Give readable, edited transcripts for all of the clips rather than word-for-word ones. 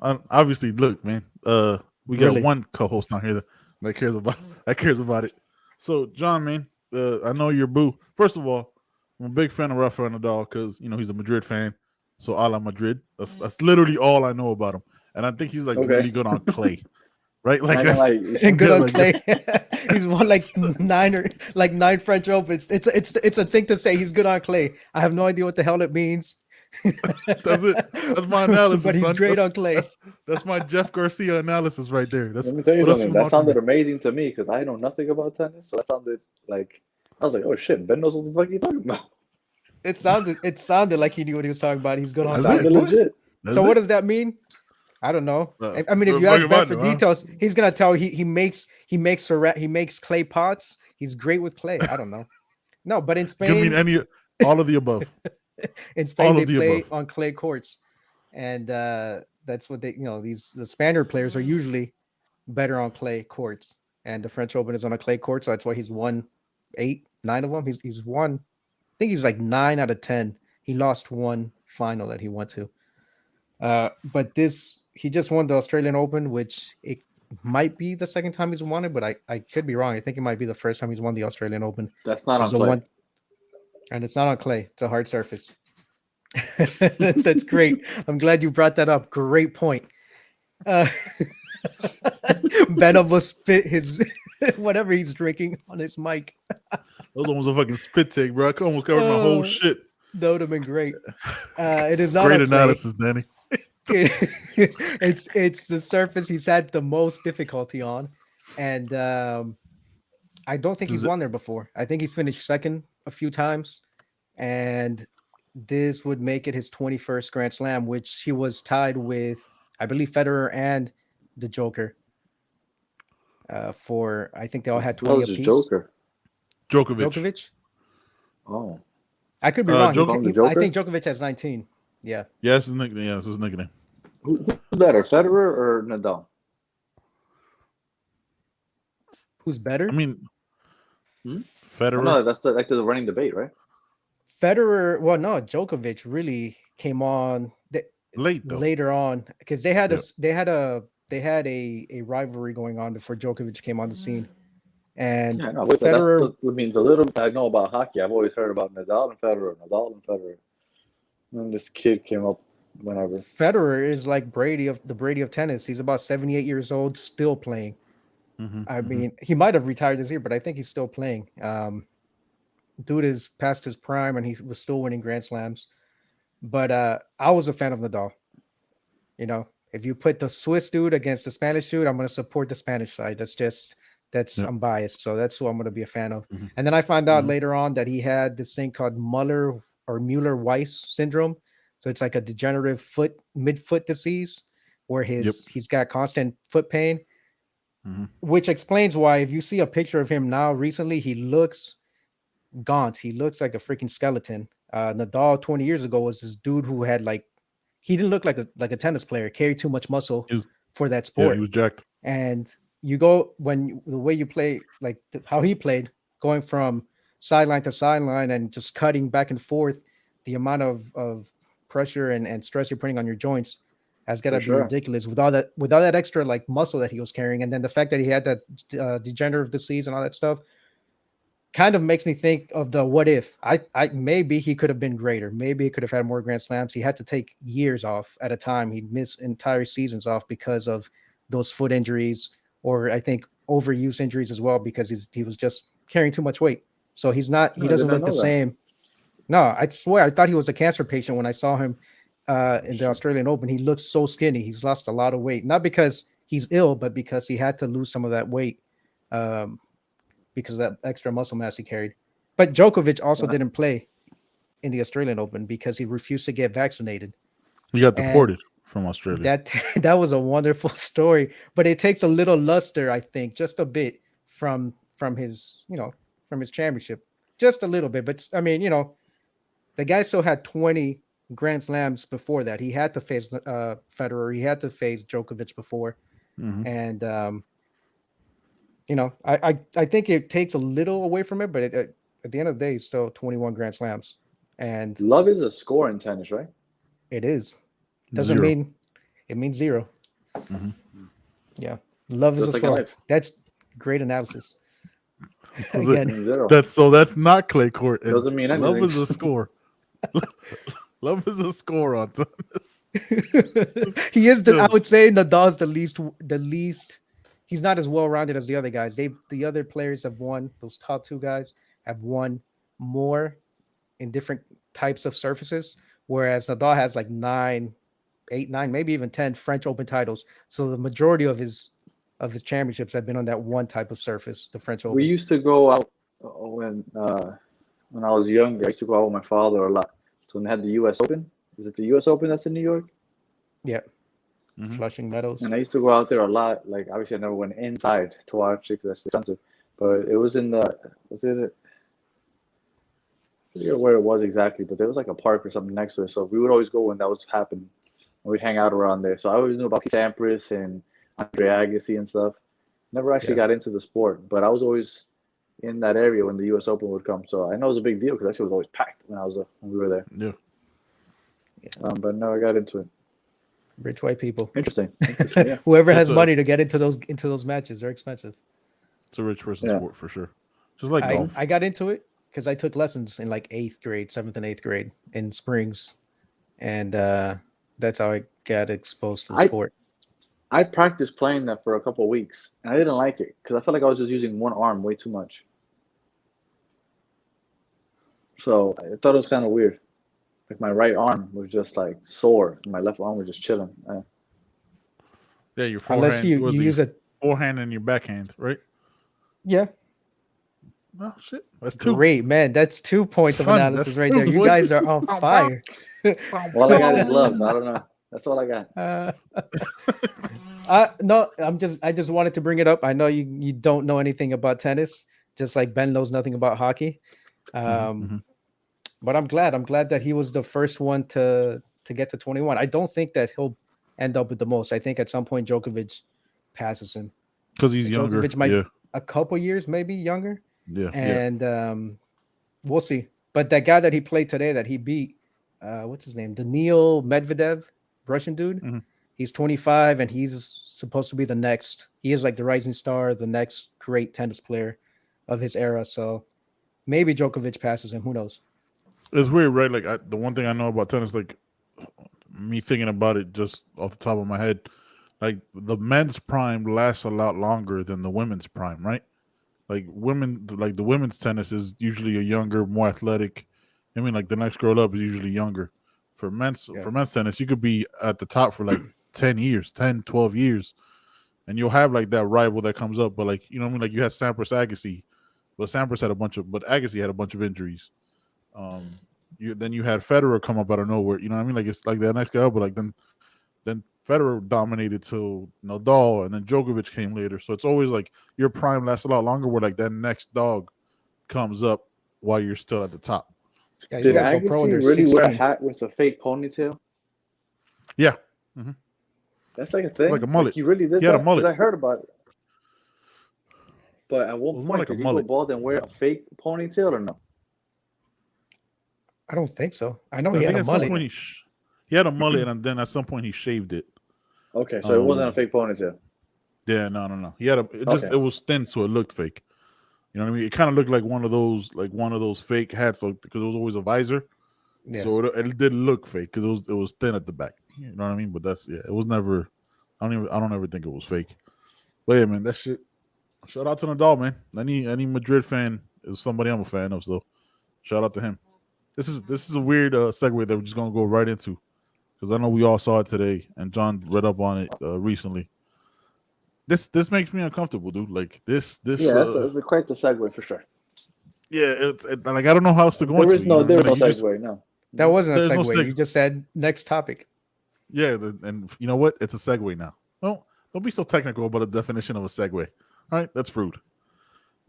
Obviously, look, man. We got Really? one co-host on here that cares about it. So, John, man, I know you're boo. First of all, I'm a big fan of Rafael Nadal because he's a Madrid fan. So, a la Madrid. That's literally all I know about him, and I think he's like Okay. really good on clay, right? I'm Like not gonna that's lie. And good yeah, on like clay. He's won like nine French Opens. It's a thing to say he's good on clay. I have no idea what the hell it means. that's it. That's my But analysis, he's son. great That's on clay. that's that's my Jeff Garcia analysis right there. Let That's me tell you what else something. you That want from me? sounded amazing to me because I know nothing about tennis. So that sounded like I was like, oh shit, Ben knows what the fuck he's talking about. It sounded like he knew what he was talking about. He's good on It That's clay. it, sounded boy. legit. So That's what it. does that mean? I don't know. I mean, if you ask Fucking Ben for Manu, huh? details, he's gonna tell he makes clay pots. He's great with clay. I don't know. No, but Give me all of the above, in Spain all they of the play above. on clay courts, and that's what they these the Spaniard players are usually better on clay courts, and the French Open is on a clay court, so that's why he's won eight, nine of them. He's won. I think he's like 9 out of 10. He lost one final that he went to. But this he just won the Australian Open, which it might be the second time he's won it, but I could be wrong. I think it might be the first time he's won the Australian Open. That's not It's on the clay. one, and it's not on clay. It's a hard surface. That's great. I'm glad you brought that up. Great point. Uh, Ben almost spit his whatever he's drinking on his mic. Those almost a fucking spit take, bro. I almost covered my whole Oh, shit. that would have been great. It is not Great on clay. analysis, Danny. It's the surface he's had the most difficulty on, and I don't think he's Is it? won there before. I think he's finished second a few times, and this would make it his 21st Grand Slam, which he was tied with, I believe, Federer and the Joker. For I think they all had That 20 was just apiece. Joker. Djokovic. Djokovic. Oh, I could be wrong. you Joker. call him the I think Joker? Djokovic has 19. Yeah. Yeah, that's his nickname. Yeah, that's his nickname. Who's better, Federer or Nadal? Who's I better? mean, Hmm? I Federer know that's the running debate, right? Federer. Well, no, Djokovic really came on late though. later on because they had a Yeah. s- they had a rivalry going on before Djokovic came on the scene, and Yeah, I know. But Federer I mean, the little I know about hockey, I've always heard about Nadal and Federer, Nadal and Federer. And this kid came up whenever. Federer is like Brady of tennis. He's about 78 years old, still playing. Hmm. I Hmm. mean, he might have retired this year, but I think he's still playing. Dude is past his prime, and he was still winning Grand Slams. But I was a fan of Nadal. You know, if you put the Swiss dude against the Spanish dude, I'm going to support the Spanish side. That's Yeah. I'm biased, so that's who I'm going to be a fan of. Hmm. And then I found out Hmm. later on that he had this thing called Mueller-Weiss syndrome. So it's like a degenerative midfoot disease where Yep. he's got constant foot pain, Hmm. which explains why if you see a picture of him now recently, he looks gaunt. He looks like a freaking skeleton. Nadal 20 years ago was this dude who had like he didn't look like a tennis player, carried too much muscle He was, for that yeah, he sport. was jacked. And you go the way you play, like how he played, going from sideline to sideline and just cutting back and forth, the amount of pressure and stress you're putting on your joints has got For to be sure. ridiculous with all that extra like muscle that he was carrying, and then the fact that he had that degenerative disease and all that stuff kind of makes me think of the what if. I maybe he could have been greater. Maybe he could have had more Grand Slams. He had to take years off at a time. He'd miss entire seasons off because of those foot injuries, or I think overuse injuries as well because he was just carrying too much weight. So he No, I did doesn't not look the know that. same. No, I swear I thought he was a cancer patient when I saw him in the Australian Open. He looks so skinny. He's lost a lot of weight, not because he's ill, but because he had to lose some of that weight. Um, because of that extra muscle mass he carried. But Djokovic also What? didn't play in the Australian Open because he refused to get vaccinated. He got And deported from Australia. that that was a wonderful story, but it takes a little luster, I think, just a bit from his, from his championship. Just a little bit, but I mean, the guy still had 20 Grand Slams before that. He had to face Federer, he had to face Djokovic before, Hmm. and I think it takes a little away from it, but at the end of the day, it's still 21 Grand Slams, and Love is a score in tennis, right? it is doesn't Zero. mean It means 0. Mhm. Yeah. Love is Just a like in score. life. That's great analysis. Was it- Again, 0. That's not clay court. And Doesn't mean love anything. is a score. Love is a score on tennis. he is the. I Just- would say Nadal's the least. The least. He's not as well rounded as the other guys. The other players have won. Those top 2 guys have won more in different types of surfaces, whereas Nadal has like 9, 8, 9, maybe even 10 French Open titles. So the majority of his championships have been on that one type of surface, the French Open. We used to go out when I was younger. I used to go out with my father a lot. So when they had the U.S. Open, is it the U.S. Open that's in New York? Yeah. Mhm. Flushing Meadows. And I used to go out there a lot. Like obviously, I never went inside to watch it because that's expensive. But it was in the I forget where it was exactly, but there was like a park or something next to it. So we would always go when that was happening. And we'd hang out around there. So I always knew about Keith Sampras and Andre Agassi and stuff. Never actually got into the sport, but I was always in that area when the U.S. Open would come. So I know it was a big deal because that shit was always packed when we were there. Yeah. But never got into it. Rich white people. Interesting. Yeah. Whoever It's has a- money to get into those matches, they're expensive. It's a rich person Yeah. sport for sure. Just like golf. I got into it because I took lessons in like 8th grade, 7th and 8th grade in Springs, and that's how I got exposed to the sport. I practiced playing that for a couple of weeks, and I didn't like it because I felt like I was just using one arm way too much. So I thought it was kind of weird. Like my right arm was just like sore, and my left arm was just chilling. Yeah, your forehand. Unless you was use your a forehand and your backhand, right? yeah. No shit. That's 2. Great, man. That's 2 points of Son, analysis that's right 2. there. You What? guys are on fire. All I got is love. I don't know. That's all I got. No, I just wanted to bring it up. I know you don't know anything about tennis, just like Ben knows nothing about hockey. Mhm. But I'm glad that he was the first one to get to 21. I don't think that he'll end up with the most. I think at some point Djokovic passes him. Because he's younger. Djokovic might Yeah. a couple years maybe younger. Yeah. And we'll see. But that guy that he played today that he beat, what's his name? Daniil Medvedev, Russian dude. Mhm. He's 25 and he's supposed to be the next. He is like the rising star, the next great tennis player of his era. So maybe Djokovic passes him. Who knows? It's weird, right? Like the one thing I know about tennis, like me thinking about it just off the top of my head, like the men's prime lasts a lot longer than the women's prime, right? Like the women's tennis is usually a younger, more athletic. I mean, like the next girl up is usually younger. For men's tennis, you could be at the top for like 10 years, 10, 12 years, and you'll have like that rival that comes up. But like, you know what I mean? Like you had Sampras Agassi, but Agassi had a bunch of injuries. Then you had Federer come up out of nowhere. You know what I mean? Like it's like the next guy, but like then Federer dominated till Nadal, and then Djokovic came later. So it's always like your prime lasts a lot longer. Where like that next dog comes up while you're still at the top. Yeah, you Did guys go pro when Agassi they're really wear a 16. hat with a fake ponytail? Yeah, That's like a thing. like a mullet. He really did He had a that? mullet. Because I heard about it. But at It what was more point like a did he go mullet. bald and wear a fake ponytail or no? I don't think so. I know I he had think a at some mullet. point he had a mullet, and then at some point he shaved it. Okay, so it wasn't a fake ponytail. Yeah, no. He had it Okay. was thin, so it looked fake. You know what I mean? It kind of looked like one of those fake hats, like, because it was always a visor. Yeah. So it did look fake because it was thin at the back. You know what I mean? But it was never. I don't ever think it was fake. But yeah, man, that shit. Shout out to Nadal, man. Any Madrid fan is somebody I'm a fan of. So shout out to him. This is a weird segue that we're just gonna go right into, because I know we all saw it today, and John read up on it recently. This makes me uncomfortable, dude. Like this. Yeah, that's quite the segue for sure. Yeah, like I don't know how else to go into. There is no segue. segue, no. That wasn't a There's no segue. You just said next topic. Yeah, and you know what? It's a segue now. Well, don't be so technical about the definition of a segue. All right, that's rude.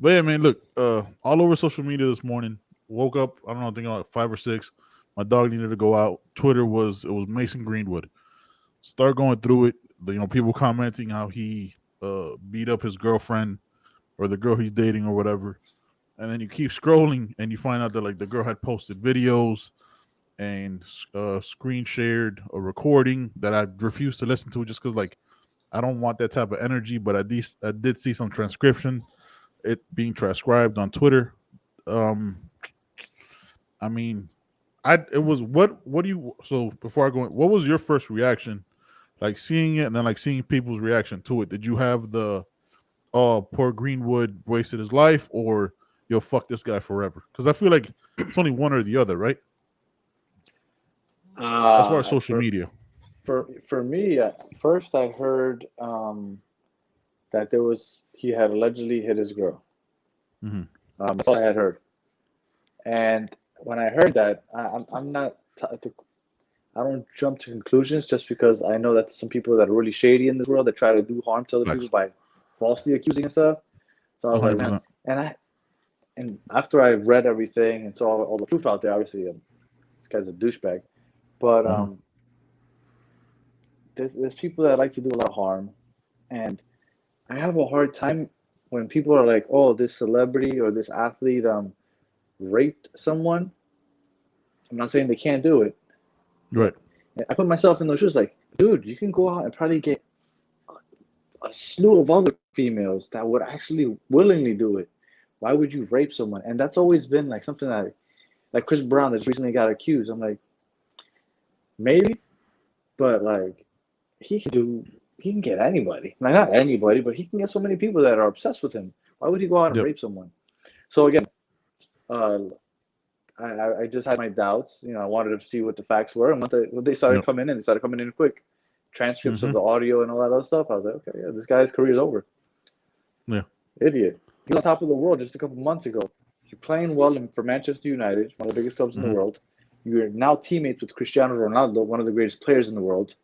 But yeah, man, look, all over social media this morning. Woke up, I don't know, I think like 5 or 6. My dog needed to go out. Twitter was Mason Greenwood. Start going through it. People commenting how he beat up his girlfriend or the girl he's dating or whatever. And then you keep scrolling and you find out that like the girl had posted videos and screen shared a recording that I refused to listen to just because like I don't want that type of energy. But at least I did see some transcription, it being transcribed on Twitter. Um, I mean, it was what do you so before I go in, what was your first reaction, like seeing it and then like seeing people's reaction to it? Did you have the oh poor Greenwood wasted his life or yo fuck this guy forever? Because I feel like it's only one or the other, right? As far as social For media. for me, first I heard that he had allegedly hit his girl. Hmm. That's all I had heard. And when I heard that, I'm not I don't jump to conclusions just because I know that some people that are really shady in this world that try to do harm to other people Facts. by falsely accusing and stuff. So I was like, man, 100%. and after I read everything and saw all the proof out there, obviously this guy's a douchebag. But Hmm. there's people that like to do a lot of harm, and I have a hard time when people are like, oh, this celebrity or this athlete raped someone. I'm not saying they can't do it, Right. but I put myself in those shoes. Like, dude, you can go out and probably get a slew of other females that would actually willingly do it. Why would you rape someone? And that's always been like something that, like Chris Brown, that recently got accused. I'm like, maybe, but like he can get anybody. Like not anybody, but he can get so many people that are obsessed with him. Why would he go out and Yep. rape someone? So again, uh, I just had my doubts. I wanted to see what the facts were, and when they started Yep. coming in, they started coming in quick. Transcripts of Hmm. the audio and all that other stuff. I was like, okay, yeah, this guy's career's over. Yeah. Idiot. He's on top of the world just a couple months ago. You're playing well for Manchester United, one of the biggest clubs in the Hmm. world. You're now teammates with Cristiano Ronaldo, one of the greatest players in the world.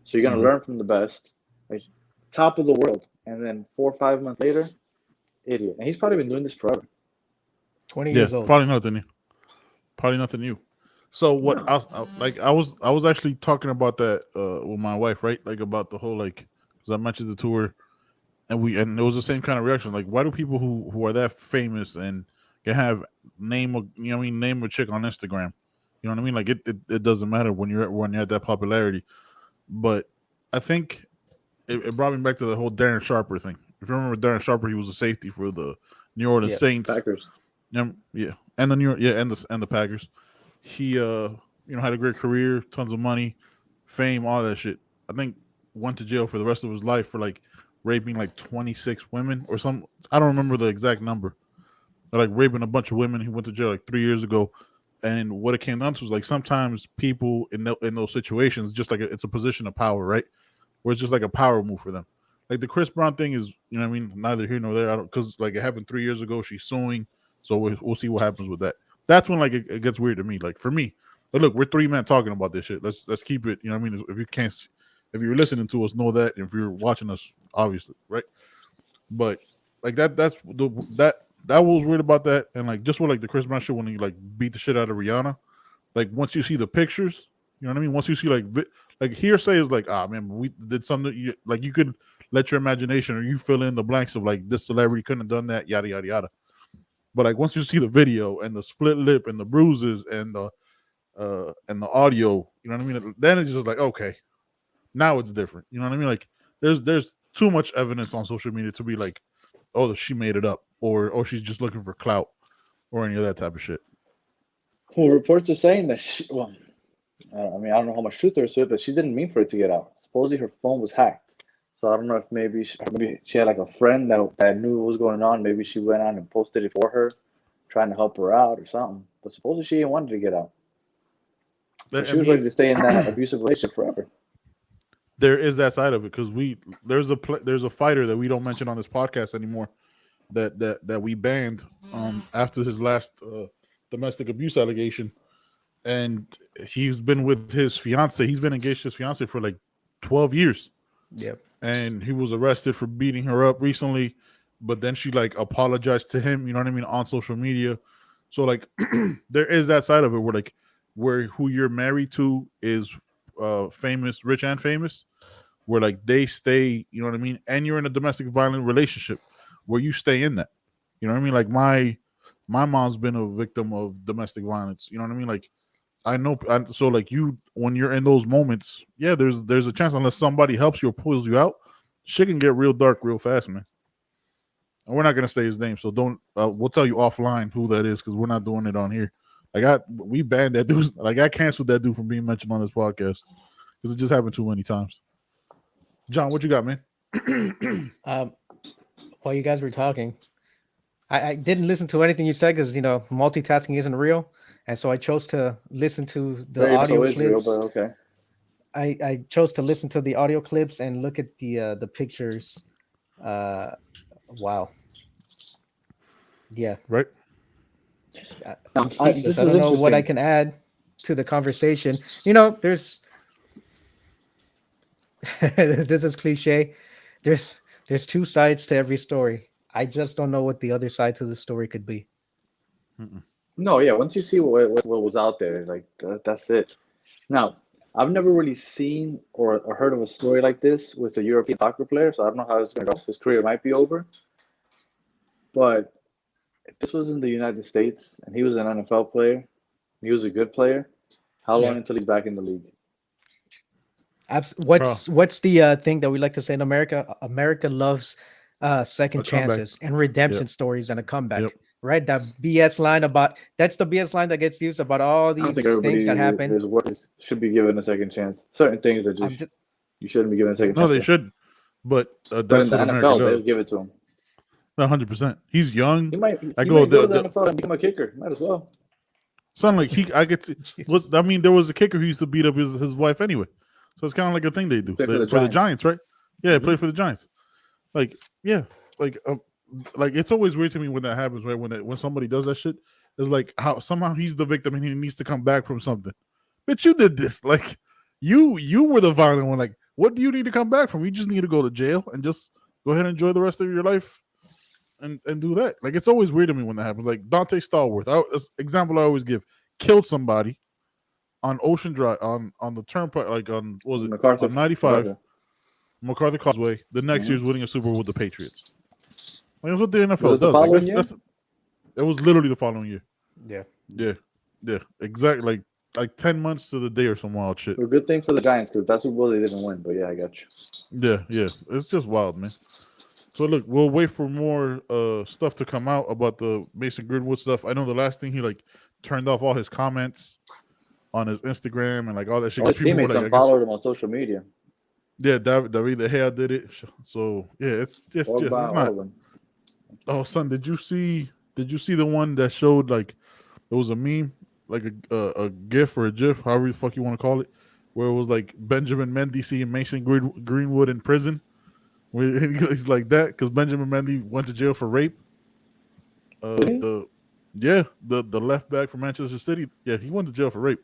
So you're gonna Hmm. learn from the best. Like, top of the world, and then 4 or 5 months later, idiot. And he's probably been doing this forever. 20 Yeah. years old. Probably nothing new. Probably nothing new. So what No. I was actually talking about that with my wife, right? Like about the whole like because I mentioned it to her and it was the same kind of reaction. Like why do people who are that famous and can have name a chick on Instagram? You know what I mean? Like it doesn't matter when you're at that popularity. But I think it brought me back to the whole Darren Sharper thing. If you remember Darren Sharper, he was a safety for the New Orleans Yeah. Saints. Packers. Yeah, and the New York, yeah, and the Packers. He had a great career, tons of money, fame, all that shit. I think went to jail for the rest of his life for like raping like 26 women or some. I don't remember the exact number. But like raping a bunch of women. He went to jail like 3 years ago. And what it came down to was like sometimes people in those situations just like it's a position of power, right? Where it's just like a power move for them. Like the Chris Brown thing is, what I mean, neither here nor there. I don't because like it happened 3 years ago. She's suing, so we'll see what happens with that. That's when like it gets weird to me. Like for me, but look, we're three men talking about this shit. Let's keep it. You know what I mean? If you can't, if you're listening to us, know that. If you're watching us, obviously, right? But like that was weird about that, and like just with like the Chris Brown shit when he like beat the shit out of Rihanna. Like once you see the pictures, you know what I mean. Once you see like hearsay is like man, we did something. Like you could let your imagination or you fill in the blanks of like this celebrity couldn't have done that, yada yada yada. But like once you see the video and the split lip and the bruises and the audio, you know what I mean. Then it's just like okay, now it's different. You know what I mean? Like there's too much evidence on social media to be like, oh, she made it up or oh, she's just looking for clout or any of that type of shit. Well, reports are saying that well, I mean, I don't know how much truth there is to it, but she didn't mean for it to get out. Supposedly her phone was hacked. So I don't know if maybe she had like a friend that knew what was going on. Maybe she went on and posted it for her, trying to help her out or something. But supposedly she didn't want to get out. So I she was ready mean, to stay in that abusive relationship forever. there is that side of it because there's a fighter that we don't mention on this podcast anymore that we banned after his last domestic abuse allegation, and he's been with his fiance. He's been engaged to his fiance for like 12 years, Yep. and he was arrested for beating her up recently. But then she like apologized to him. You know what I mean on social media. So like there is that side of it where like where who you're married to is famous, rich and famous where like they stay, you know what I mean? And you're in a domestic violent relationship where you stay in that. You know what I mean? Like my mom's been a victim of domestic violence. You know what I mean? Like I know. So like you, when you're in those moments, yeah, there's a chance unless somebody helps you or pulls you out, shit can get real dark real fast, man. And we're not gonna say his name, so don't. We'll tell you offline who that is because we're not doing it on here. Like we banned that dude. Like I canceled that dude from being mentioned on this podcast because it just happened too many times. John, what you got, man? While you guys were talking, I didn't listen to anything you said because multitasking isn't real, and so I chose to listen to the Very much audio so is real, clips. but okay. I chose to listen to the audio clips and look at the pictures. Wow. Yeah, Right? I'm speechless. This I is don't know what I interesting. can add to the conversation. There's this is cliche. There's two sides to every story. I just don't know what the other side to the story could be. Mm-mm. No, yeah. Once you see what was out there, like that's it. Now, I've never really seen or heard of a story like this with a European soccer player, so I don't know how it's going to go. His career might be over, but if this was in the United States and he was an NFL player, he was a good player, how long Yeah. until he's back in the league? What's the thing that we like to say in America? America loves second A comeback. chances and redemption Yep. stories and a comeback. Yep. Right? That BS line that's the BS line that gets used about all I don't these think things everybody that happen. should be given a second chance. Certain things that I'm just, you shouldn't be given a second No, chance they for. should, but But in that's the what America NFL, does. they'll give it to him. 100%. He's young. He might I he go might go to the the NFL and become a kicker. Might as well. sound like I get to. I mean, there was a kicker who used to beat up his wife anyway, so it's kind of like a thing they do Play for the for the Giants. Giants, right? Yeah, Mhm. play for the Giants. Like yeah, like it's always weird to me when that happens, right? When somebody does that shit, it's like how somehow he's the victim and he needs to come back from something. But you did this, like you were the violent one. Like, what do you need to come back from? You just need to go to jail and just go ahead and enjoy the rest of your life and do that. Like it's always weird to me when that happens. Like Dante Stallworth, example I always give, killed somebody on Ocean Drive on the turnpike, like on what was it MacArthur. on 95 MacArthur Causeway. The next Mhm. year's winning a Super Bowl with the Patriots. Like that's what the NFL Was it the does. Like following year? that's it was literally the following year. yeah. Yeah, exactly. Like 10 months to the day or some wild shit. A good thing for the Giants because that's Super Bowl they didn't win. But yeah, I got you. Yeah. It's just wild, man. So look, we'll wait for more stuff to come out about the Mason Greenwood stuff. I know the last thing he like turned off all his comments on his Instagram and like all that shit. All his 'Cause people were teammates like, I guess, unfollowed him on social media. yeah, David De Gea did it. So yeah, it's just Pogba, it's all not. of them. Oh, son, did you see the one that showed like it was a meme, like a GIF or a GIF, however the fuck you want to call it, where it was like Benjamin Mendy seeing Mason Greenwood in prison. Where he's like that because Benjamin Mendy went to jail for rape. Really? The left back from Manchester City. Yeah, he went to jail for rape.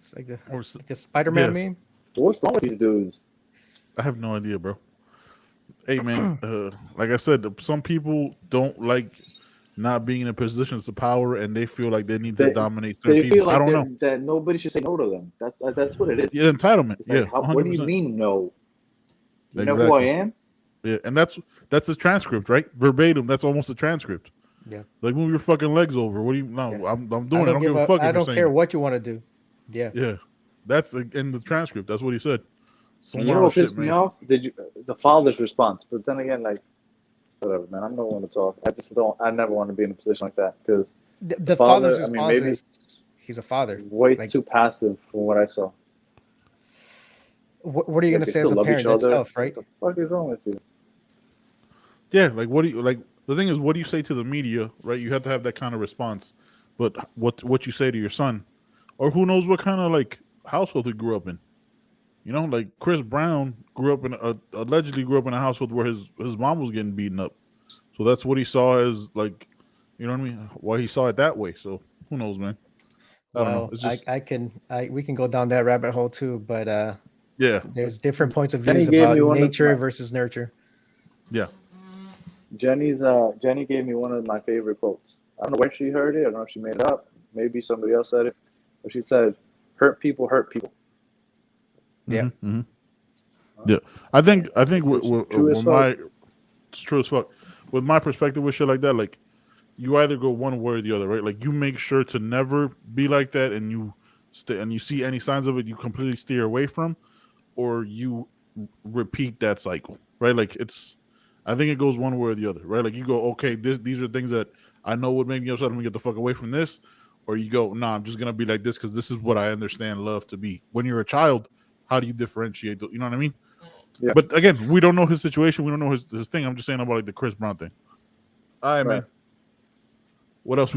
It's like Or the Spider-Man yes, meme. What's wrong with these dudes? I have no idea, bro. Hey man, like I said, some people don't like not being in positions of power, and they feel like they need to They dominate certain they feel people. I like don't know. that nobody should say no to them. That's what it is. Yeah, entitlement. It's Yeah, like, how, what do you 100%. mean no? You know who I Exactly. am? Yeah, and that's a transcript, right? Verbatim. That's almost a transcript. Yeah. Like move your fucking legs over. What do you? No, Yeah. I'm doing it. I don't give a fuck I if you're don't saying care it. what you want to do. Yeah. Yeah, that's in the transcript. That's what he said. Some And you know wild what shit, pissed me man. off? The father's response? But then again, like whatever, man. I'm not one to talk. I just don't. I never want to be in a position like that because The father's father. I mean, response maybe is he's a father. way Like, too passive from what I saw. what are you Like gonna they say as still a love each parent? That's other. tough, right? What the fuck is wrong with you? Yeah, like what do you like? The thing is, what do you say to the media, right? You have to have that kind of response. But what you say to your son, or who knows what kind of like household he grew up in? You know, like Chris Brown allegedly grew up in a household where his mom was getting beaten up. So that's what he saw as like, you know what I mean? Why he saw it that way. So who knows, man? I don't know. Well, It's just we can go down that rabbit hole too, but yeah, there's different points of Jenny views gave about me one of nature my versus nurture. yeah. Jenny gave me one of my favorite quotes. I don't know where she heard it. I don't know if she made it up. Maybe somebody else said it. But she said, "Hurt people hurt people." Yeah. Mm-hmm. Yeah. I think True as with fuck. my it's true as fuck. With my perspective with shit like that, like you either go one way or the other, right? Like you make sure to never be like that, and you and you see any signs of it, you completely steer away from, or you repeat that cycle, right? Like I think it goes one way or the other, right? Like you go, okay, these are things that I know would make me upset. I'm gonna get the fuck away from this, or you go, nah, I'm just gonna be like this because this is what I understand love to be. When you're a child, how do you differentiate? You know what I mean? Yeah. But again, we don't know his situation. We don't know his thing. I'm just saying about like the Chris Brown thing. All right, Right. man. What else?